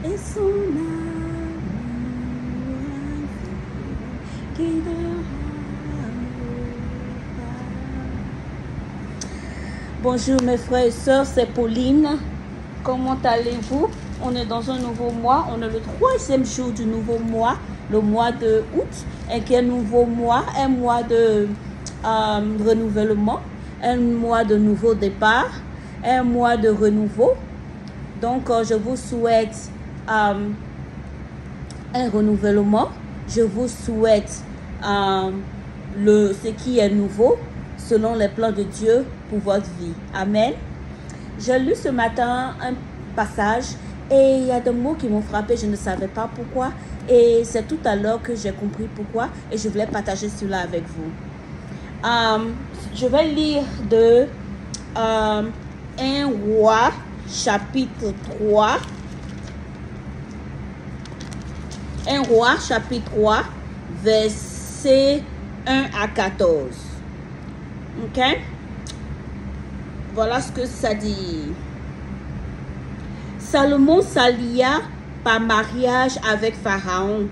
et son amour qui Bonjour mes frères et sœurs, c'est Pauline. Comment allez-vous? On est dans un nouveau mois, on est le 3e jour du nouveau mois, le mois de août, et qui est un nouveau mois, un mois de renouvellement, un mois de nouveau départ, un mois de renouveau. Donc je vous souhaite un renouvellement, je vous souhaite ce qui est nouveau selon les plans de Dieu pour votre vie. Amen. J'ai lu ce matin un passage et il y a des mots qui m'ont frappé, je ne savais pas pourquoi. Et c'est tout à l'heure que j'ai compris pourquoi et je voulais partager cela avec vous. Je vais lire de 1 Roi chapitre 3. 1 Roi chapitre 3 versets 1 à 14. Ok? Voilà ce que ça dit. Salomon s'allia par mariage avec Pharaon,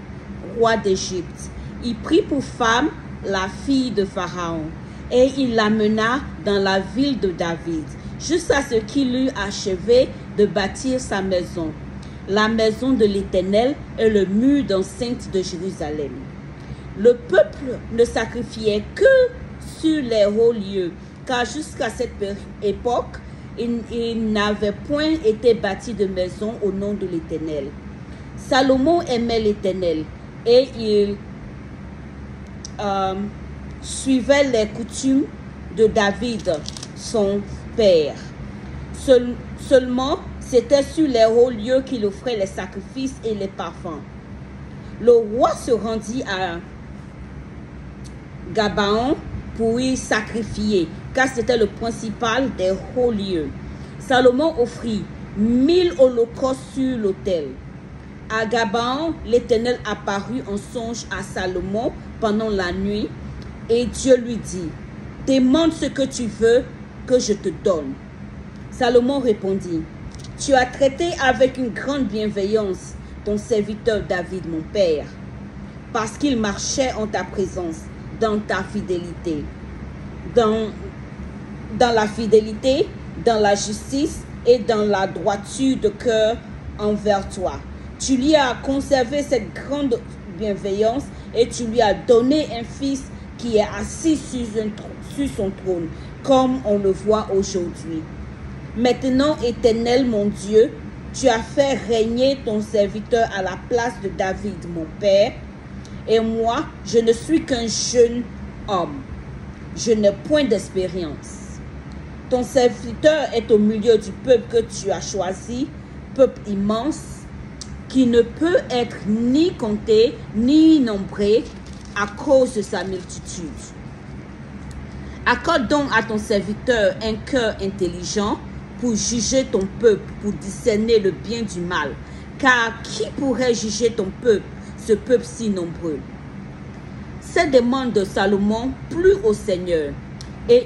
roi d'Égypte. Il prit pour femme la fille de Pharaon et il l'amena dans la ville de David, jusqu'à ce qu'il eût achevé de bâtir sa maison, la maison de l'Éternel et le mur d'enceinte de Jérusalem. Le peuple ne sacrifiait que sur les hauts lieux, car jusqu'à cette époque, il n'avait point été bâti de maison au nom de l'Éternel. Salomon aimait l'Éternel et il suivait les coutumes de David, son père. Seulement, c'était sur les hauts lieux qu'il offrait les sacrifices et les parfums. Le roi se rendit à Gabaon pour y sacrifier, car c'était le principal des hauts lieux. Salomon offrit 1000 holocaustes sur l'autel. À Gabaon, l'Éternel apparut en songe à Salomon pendant la nuit, et Dieu lui dit, « Demande ce que tu veux que je te donne. » Salomon répondit, « Tu as traité avec une grande bienveillance ton serviteur David, mon père, parce qu'il marchait en ta présence, dans ta fidélité, dans la fidélité, dans la justice et dans la droiture de cœur envers toi. Tu lui as conservé cette grande bienveillance et tu lui as donné un fils qui est assis sur son trône, comme on le voit aujourd'hui. Maintenant, Éternel mon Dieu, tu as fait régner ton serviteur à la place de David, mon père, et moi, je ne suis qu'un jeune homme. Je n'ai point d'expérience. Ton serviteur est au milieu du peuple que tu as choisi, peuple immense, qui ne peut être ni compté, ni nombré à cause de sa multitude. Accorde donc à ton serviteur un cœur intelligent pour juger ton peuple, pour discerner le bien du mal. Car qui pourrait juger ton peuple, ce peuple si nombreux? Cette demande de Salomon plut au Seigneur et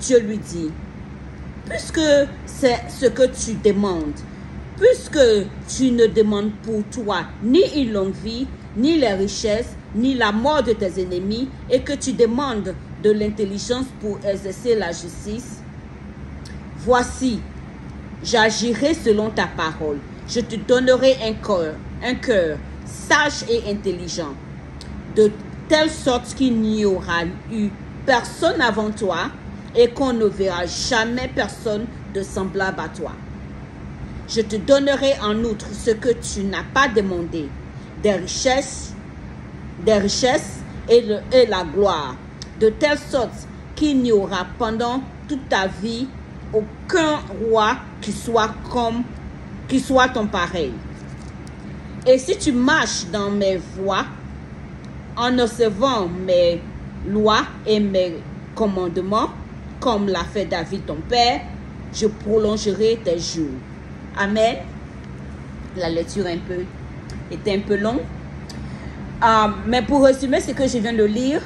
Dieu lui dit, puisque c'est ce que tu demandes, puisque tu ne demandes pour toi ni une longue vie, ni les richesses, ni la mort de tes ennemis, et que tu demandes de l'intelligence pour exercer la justice, voici, j'agirai selon ta parole. Je te donnerai un cœur sage et intelligent, de telle sorte qu'il n'y aura eu personne avant toi et qu'on ne verra jamais personne de semblable à toi. Je te donnerai en outre ce que tu n'as pas demandé, des richesses et la gloire, de telle sorte qu'il n'y aura pendant toute ta vie aucun roi qui soit ton pareil. Et si tu marches dans mes voies, en observant mes lois et mes commandements, comme l'a fait David ton père, je prolongerai tes jours. Amen. La lecture était un peu longue. Mais pour résumer ce que je viens de lire,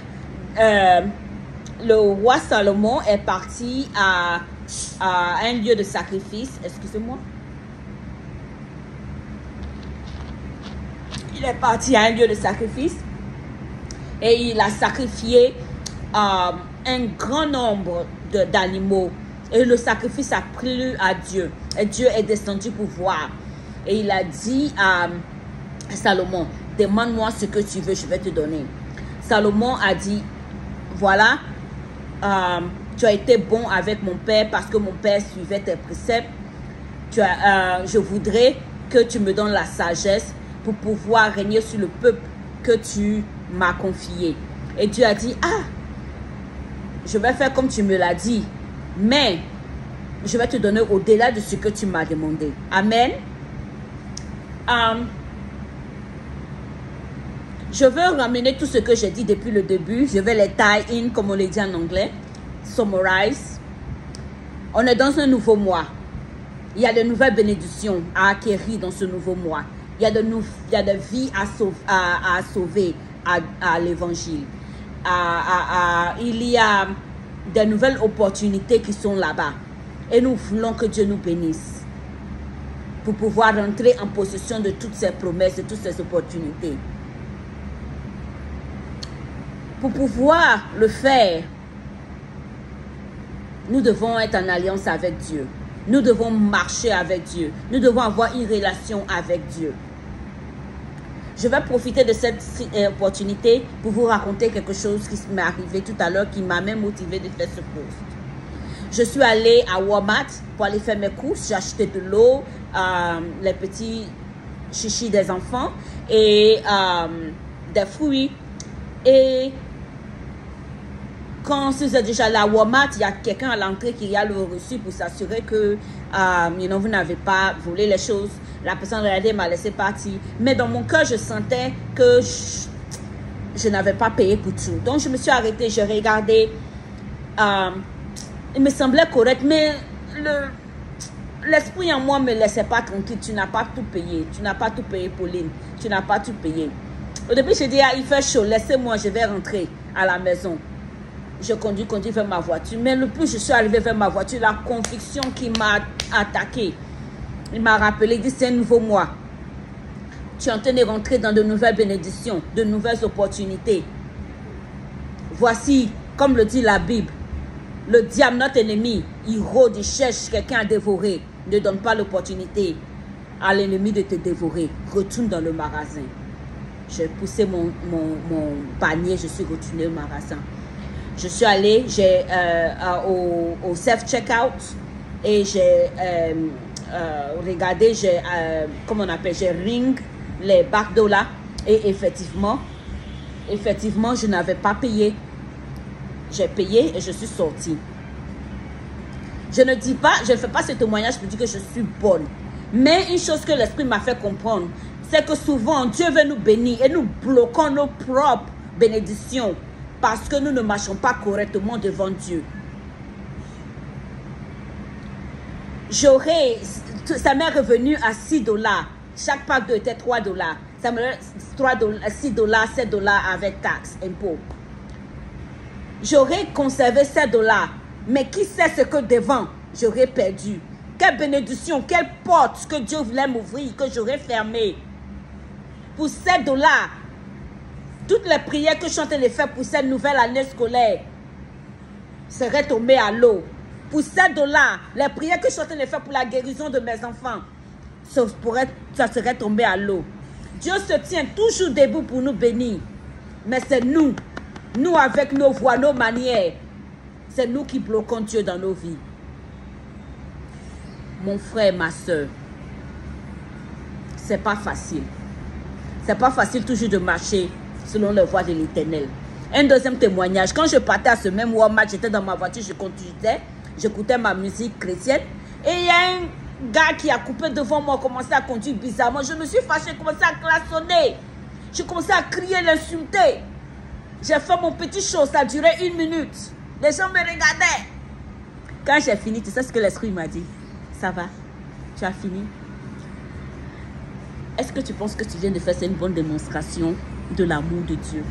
le roi Salomon est parti à un lieu de sacrifice. Excusez-moi. il est parti à un lieu de sacrifice et il a sacrifié un grand nombre d'animaux. Et le sacrifice a plu à Dieu. Et Dieu est descendu pour voir. Et il a dit à Salomon, demande-moi ce que tu veux, je vais te donner. Salomon a dit, voilà, tu as été bon avec mon père parce que mon père suivait tes préceptes. Je voudrais que tu me donnes la sagesse pour pouvoir régner sur le peuple que tu m'as confié. Et Dieu a dit, ah, je vais faire comme tu me l'as dit, mais je vais te donner au-delà de ce que tu m'as demandé. Amen. Je veux ramener tout ce que j'ai dit depuis le début. Je vais les tie in, comme on les dit en anglais. Summarize. On est dans un nouveau mois. Il y a de nouvelles bénédictions à acquérir dans ce nouveau mois. Il y a de vies à sauver à l'évangile. Il y a de nouvelles opportunités qui sont là-bas. Et nous voulons que Dieu nous bénisse pour pouvoir rentrer en possession de toutes ces promesses, de toutes ces opportunités. Pour pouvoir le faire, nous devons être en alliance avec Dieu. Nous devons marcher avec Dieu. Nous devons avoir une relation avec Dieu. Je vais profiter de cette opportunité pour vous raconter quelque chose qui m'est arrivé tout à l'heure, qui m'a même motivé de faire ce post. Je suis allée à Walmart pour aller faire mes courses. J'ai acheté de l'eau, les petits chichis des enfants et des fruits. Et quand vous êtes déjà là à Walmart, il y a quelqu'un à l'entrée qui a le reçu pour s'assurer que vous n'avez pas volé les choses. La personne regardée m'a laissé partir. Mais dans mon cœur, je sentais que je n'avais pas payé pour tout. Donc, je me suis arrêtée, j'ai regardé. Il me semblait correct, mais l'esprit en moi ne me laissait pas tranquille. Tu n'as pas tout payé. Tu n'as pas tout payé, Pauline. Tu n'as pas tout payé. Au début, je dis, il fait chaud, laissez-moi, je vais rentrer à la maison. Je conduis vers ma voiture. Mais le plus je suis arrivée vers ma voiture, la conviction qui m'a attaqué. Il m'a rappelé, il dit, c'est un nouveau mois. Tu es en train de rentrer dans de nouvelles bénédictions, de nouvelles opportunités. Voici, comme le dit la Bible, le diable, notre ennemi, il rôde, il cherche quelqu'un à dévorer. Ne donne pas l'opportunité à l'ennemi de te dévorer. Retourne dans le magasin. J'ai poussé mon panier, je suis retournée au magasin. Je suis allée au self-checkout et j'ai regardé, comment on appelle, j'ai ring les bacs d'eau là. Et effectivement, je n'avais pas payé. J'ai payé et je suis sortie. Je ne dis pas, je ne fais pas ce témoignage pour dire que je suis bonne. Mais une chose que l'Esprit m'a fait comprendre, c'est que souvent Dieu veut nous bénir et nous bloquons nos propres bénédictions parce que nous ne marchons pas correctement devant Dieu. Ça m'est revenu à $6. Chaque pack d'eau était $3. Ça me $6, $7 avec taxes, impôts. J'aurais conservé $7, mais qui sait ce que devant j'aurais perdu. Quelle bénédiction, quelle porte que Dieu voulait m'ouvrir, que j'aurais fermée. Pour $7, toutes les prières que je suis en train de faire pour cette nouvelle année scolaire seraient tombées à l'eau. Pour $7, les prières que je suis en train de faire pour la guérison de mes enfants, ça serait tombé à l'eau. Dieu se tient toujours debout pour nous bénir. Mais c'est nous avec nos voix, nos manières, c'est nous qui bloquons Dieu dans nos vies. Mon frère, ma soeur, c'est pas facile. C'est pas facile toujours de marcher selon la voie de l'Éternel. Un deuxième témoignage, quand je partais à ce même Walmart, j'étais dans ma voiture, je conduisais, j'écoutais ma musique chrétienne et il y a un gars qui a coupé devant moi, commencé à conduire bizarrement. Je me suis fâchée, commencé à klaxonner. Je commençais à crier, l'insulter. J'ai fait mon petit show, ça a duré 1 minute. Les gens me regardaient. Quand j'ai fini, tu sais ce que l'Esprit m'a dit? Ça va? Tu as fini? Est-ce que tu penses que tu viens de faire une bonne démonstration de l'amour de Dieu?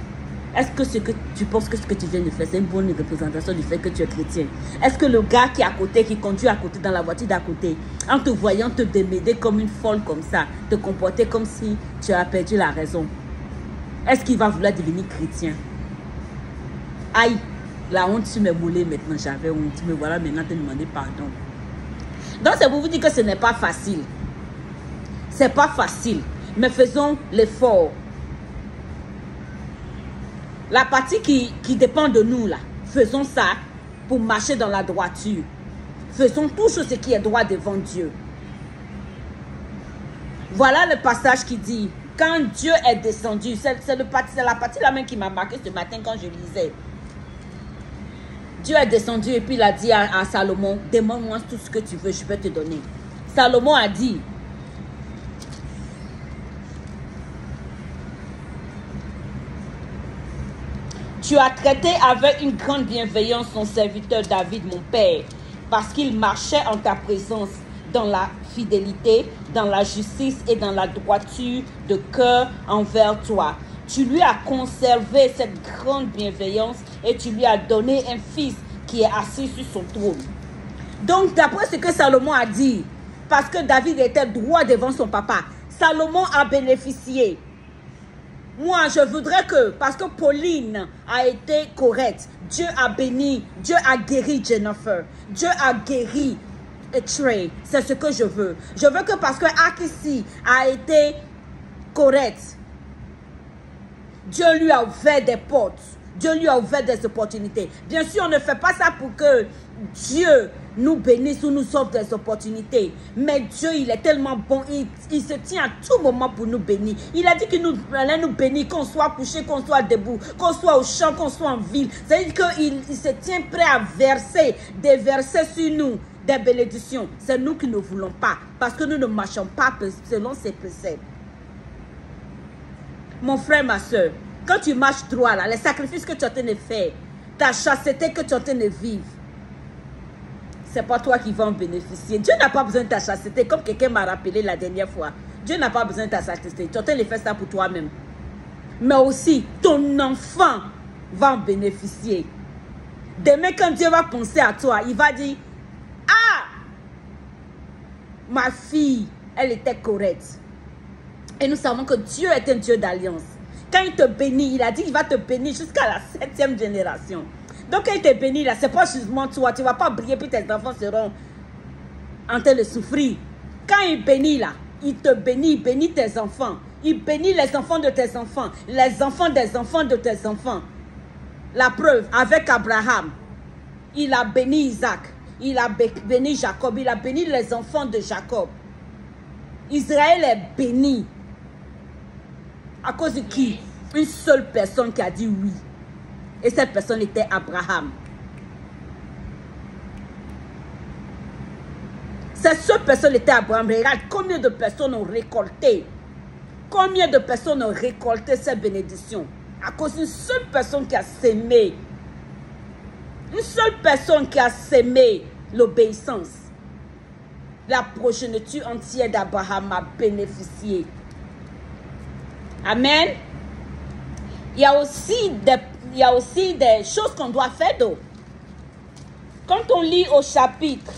Est-ce que ce que tu penses que ce que tu viens de faire, c'est une bonne représentation du fait que tu es chrétien? Est-ce que le gars qui est à côté, qui conduit à côté dans la voiture d'à côté, en te voyant te déméder comme une folle comme ça, te comporter comme si tu as perdu la raison, est-ce qu'il va vouloir devenir chrétien? Aïe, la honte sur mes mollets maintenant, j'avais honte. Me voilà maintenant te demander pardon. Donc c'est pour vous dire que ce n'est pas facile. C'est pas facile. Mais faisons l'effort. La partie qui dépend de nous là, faisons ça pour marcher dans la droiture. Faisons toujours ce qui est droit devant Dieu. Voilà le passage qui dit, quand Dieu est descendu, c'est la partie là même qui m'a marqué ce matin quand je lisais. Dieu est descendu et puis il a dit à Salomon, demande-moi tout ce que tu veux, je peux te donner. Salomon a dit, tu as traité avec une grande bienveillance ton serviteur David, mon père, parce qu'il marchait en ta présence dans la fidélité, dans la justice et dans la droiture de cœur envers toi. Tu lui as conservé cette grande bienveillance et tu lui as donné un fils qui est assis sur son trône. Donc, d'après ce que Salomon a dit, parce que David était droit devant son papa, Salomon a bénéficié. Moi, je voudrais que, parce que Pauline a été correcte, Dieu a béni, Dieu a guéri Jennifer, Dieu a guéri Trey. C'est ce que je veux. Je veux que parce que Akissi a été correcte, Dieu lui a ouvert des portes. Dieu lui a ouvert des opportunités. Bien sûr, on ne fait pas ça pour que Dieu nous bénisse ou nous sauve des opportunités. Mais Dieu, il est tellement bon. Il se tient à tout moment pour nous bénir. Il a dit qu'il allait nous bénir, qu'on soit couché, qu'on soit debout, qu'on soit au champ, qu'on soit en ville. C'est-à-dire qu'il se tient prêt à verser, déverser sur nous des bénédictions. C'est nous qui ne voulons pas. Parce que nous ne marchons pas selon ses préceptes. Mon frère, ma soeur, quand tu marches droit, là, les sacrifices que tu es en train de faire, ta chasteté que tu es en train de vivre, c'est pas toi qui vas en bénéficier. Dieu n'a pas besoin de ta chasteté, comme quelqu'un m'a rappelé la dernière fois. Dieu n'a pas besoin de ta chasteté. Tu es en train de faire ça pour toi-même. Mais aussi, ton enfant va en bénéficier. Demain, quand Dieu va penser à toi, il va dire, ah, ma fille, elle était correcte. Et nous savons que Dieu est un Dieu d'alliance. Quand il te bénit, il a dit qu'il va te bénir jusqu'à la 7e génération. Donc quand il te bénit là, c'est pas justement toi. Tu ne vas pas briller puis tes enfants seront en train de souffrir. Quand il bénit là, il te bénit, il bénit tes enfants. Il bénit les enfants de tes enfants, les enfants des enfants de tes enfants. La preuve, avec Abraham, il a béni Isaac, il a béni Jacob, il a béni les enfants de Jacob. Israël est béni. À cause de qui? Une seule personne qui a dit oui. Et cette personne était Abraham. Cette seule personne était Abraham. Regarde combien de personnes ont récolté. Combien de personnes ont récolté cette bénédiction. À cause d'une seule personne qui a sémé. Une seule personne qui a sémé l'obéissance. La progéniture entière d'Abraham a bénéficié. Amen. Il y a aussi des choses qu'on doit faire d'autres. Quand on lit au chapitre,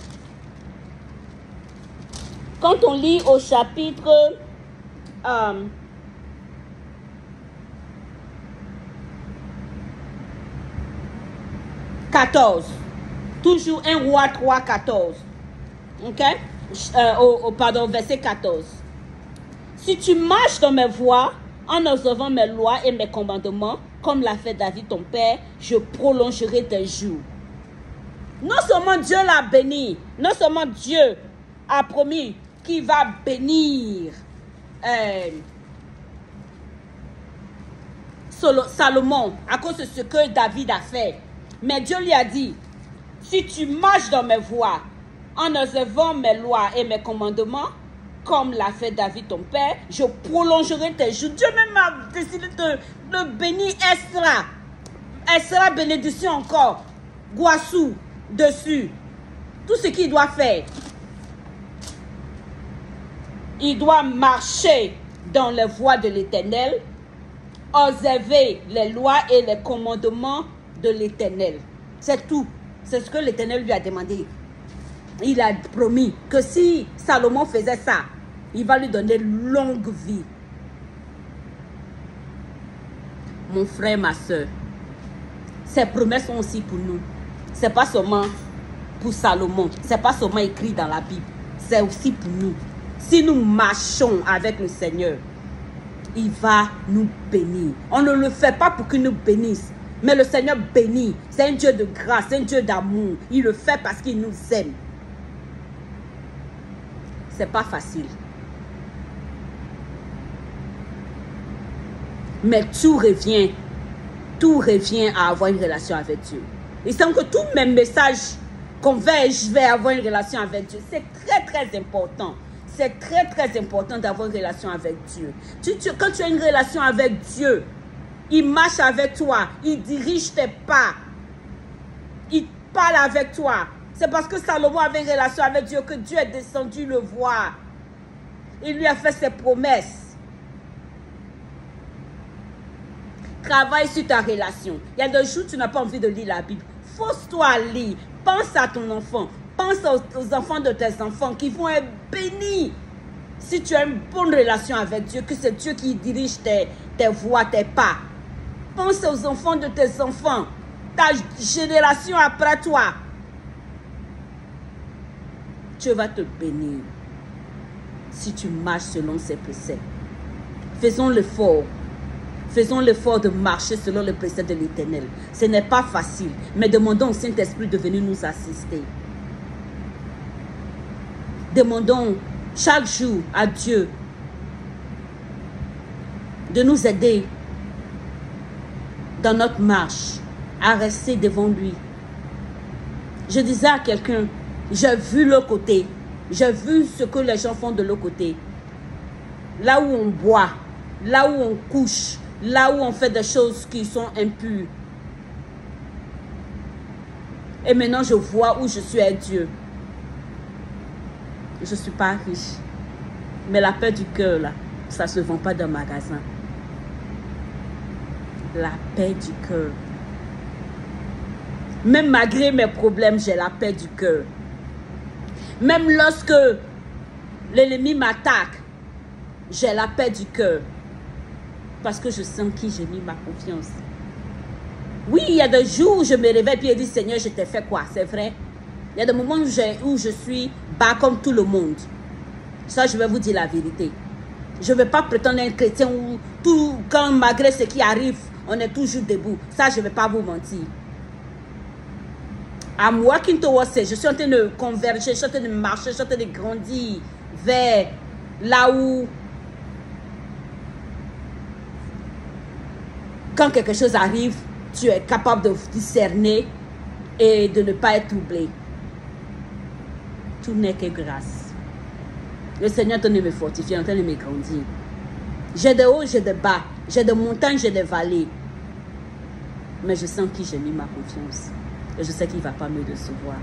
14, toujours 1 Roi 3, 14. Ok? Pardon, verset 14. Si tu marches dans mes voies, en observant mes lois et mes commandements, comme l'a fait David ton père, je prolongerai tes jours. Non seulement Dieu l'a béni, non seulement Dieu a promis qu'il va bénir Salomon à cause de ce que David a fait. Mais Dieu lui a dit, si tu marches dans mes voies, en observant mes lois et mes commandements, comme l'a fait David ton père, je prolongerai tes jours. Dieu même a décidé de bénir Esra. Esra, bénédiction encore. Guassou, dessus. Tout ce qu'il doit faire. Il doit marcher dans les voies de l'Éternel, observer les lois et les commandements de l'Éternel. C'est tout. C'est ce que l'Éternel lui a demandé. Il a promis que si Salomon faisait ça, il va lui donner longue vie. Mon frère, ma soeur, ces promesses sont aussi pour nous. Ce n'est pas seulement pour Salomon. Ce n'est pas seulement écrit dans la Bible. C'est aussi pour nous. Si nous marchons avec le Seigneur, il va nous bénir. On ne le fait pas pour qu'il nous bénisse. Mais le Seigneur bénit. C'est un Dieu de grâce, un Dieu d'amour. Il le fait parce qu'il nous aime. Ce n'est pas facile. Mais tout revient à avoir une relation avec Dieu. Il semble que tous mes messages convergent vers avoir une relation avec Dieu. C'est très, très important. C'est très, très important d'avoir une relation avec Dieu. Quand tu as une relation avec Dieu, il marche avec toi, il dirige tes pas, il parle avec toi. C'est parce que Salomon avait une relation avec Dieu que Dieu est descendu le voir. Il lui a fait ses promesses. Travaille sur ta relation. Il y a des jours où tu n'as pas envie de lire la Bible. Force-toi à lire. Pense à ton enfant. Pense aux enfants de tes enfants qui vont être bénis. Si tu as une bonne relation avec Dieu, que c'est Dieu qui dirige tes voies, tes pas. Pense aux enfants de tes enfants. Ta génération après toi. Dieu va te bénir. Si tu marches selon ses préceptes. Faisons l'effort. Faisons l'effort de marcher selon le précepte de l'Éternel. Ce n'est pas facile, mais demandons au Saint-Esprit de venir nous assister. Demandons chaque jour à Dieu de nous aider dans notre marche à rester devant lui. Je disais à quelqu'un, j'ai vu l'autre côté, j'ai vu ce que les gens font de l'autre côté. Là où on boit, là où on couche, là où on fait des choses qui sont impures. Et maintenant, je vois où je suis avec Dieu. Je ne suis pas riche. Mais la paix du cœur, là, ça ne se vend pas dans le magasin. La paix du cœur. Même malgré mes problèmes, j'ai la paix du cœur. Même lorsque l'ennemi m'attaque, j'ai la paix du cœur. Parce que je sens qui j'ai mis ma confiance. Oui, il y a des jours où je me réveille et je dis, Seigneur, je t'ai fait quoi? C'est vrai. Il y a des moments où je suis bas comme tout le monde. Ça, je vais vous dire la vérité. Je ne vais pas prétendre être chrétien où quand malgré ce qui arrive, on est toujours debout. Ça, je ne vais pas vous mentir. I'm working towards it. Je suis en train de converger, je suis en train de marcher, je suis en train de grandir vers là où quand quelque chose arrive, tu es capable de discerner et de ne pas être troublé. Tout n'est que grâce. Le Seigneur est en train de me fortifier, en train de me grandir. J'ai des hauts, j'ai des bas. J'ai des montagnes, j'ai des vallées. Mais je sens qui j'ai mis ma confiance. Et je sais qu'il ne va pas me décevoir.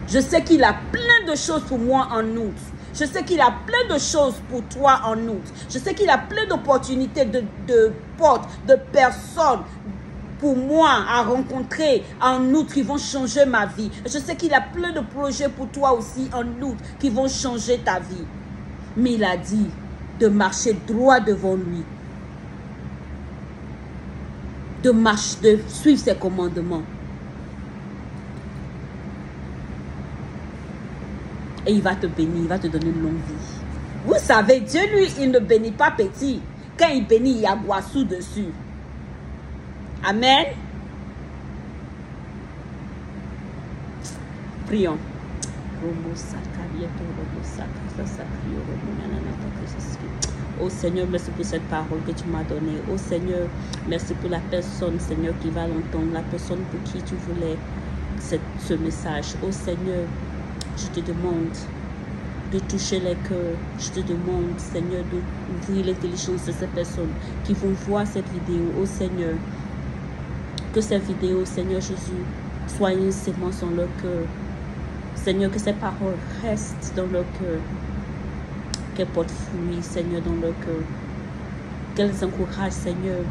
Je sais qu'il a plein de choses pour moi en août. Je sais qu'il a plein de choses pour toi en août. Je sais qu'il a plein d'opportunités, de portes, de personnes pour moi à rencontrer en août qui vont changer ma vie. Je sais qu'il a plein de projets pour toi aussi en août qui vont changer ta vie. Mais il a dit de marcher droit devant lui. De suivre ses commandements. Et il va te bénir, il va te donner une longue vie. Vous savez, Dieu, lui, il ne bénit pas petit. Quand il bénit, il y a boissou dessus. Amen. Prions. Oh Seigneur, merci pour cette parole que tu m'as donnée. Oh Seigneur, merci pour la personne, Seigneur, qui va l'entendre. La personne pour qui tu voulais ce message. Oh Seigneur, je te demande de toucher les cœurs. Je te demande, Seigneur, d'ouvrir l'intelligence de ces personnes qui vont voir cette vidéo. Oh Seigneur, que cette vidéo, Seigneur Jésus, soit une sémence dans leur cœur. Seigneur, que ces paroles restent dans leur cœur. Qu'elles portent fruit, Seigneur, dans leur cœur. Qu'elles encouragent, Seigneur,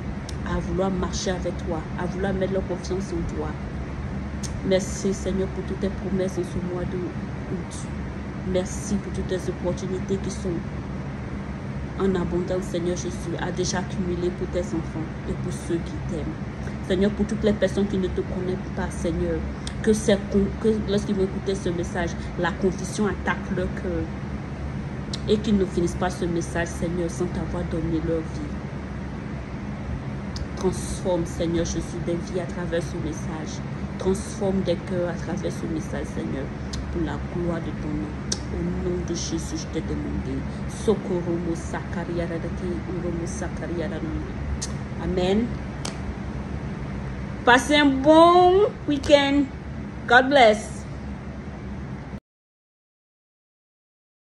à vouloir marcher avec toi, à vouloir mettre leur confiance en toi. Merci Seigneur pour toutes tes promesses en ce mois d'août. Merci pour toutes tes opportunités qui sont en abondance, Seigneur Jésus, à déjà accumuler pour tes enfants et pour ceux qui t'aiment. Seigneur, pour toutes les personnes qui ne te connaissent pas, Seigneur, que lorsqu'ils vont écouter ce message, la confusion attaque leur cœur et qu'ils ne finissent pas ce message, Seigneur, sans t'avoir donné leur vie. Transforme, Seigneur Jésus, des vies à travers ce message. Transforme des cœurs à travers ce message, Seigneur, pour la gloire de ton nom. Au nom de Jésus, je t'ai demandé. Sokoromo Sakariaradaki, Uromo Sakariaradaki. Amen. Passez un bon week-end. God bless.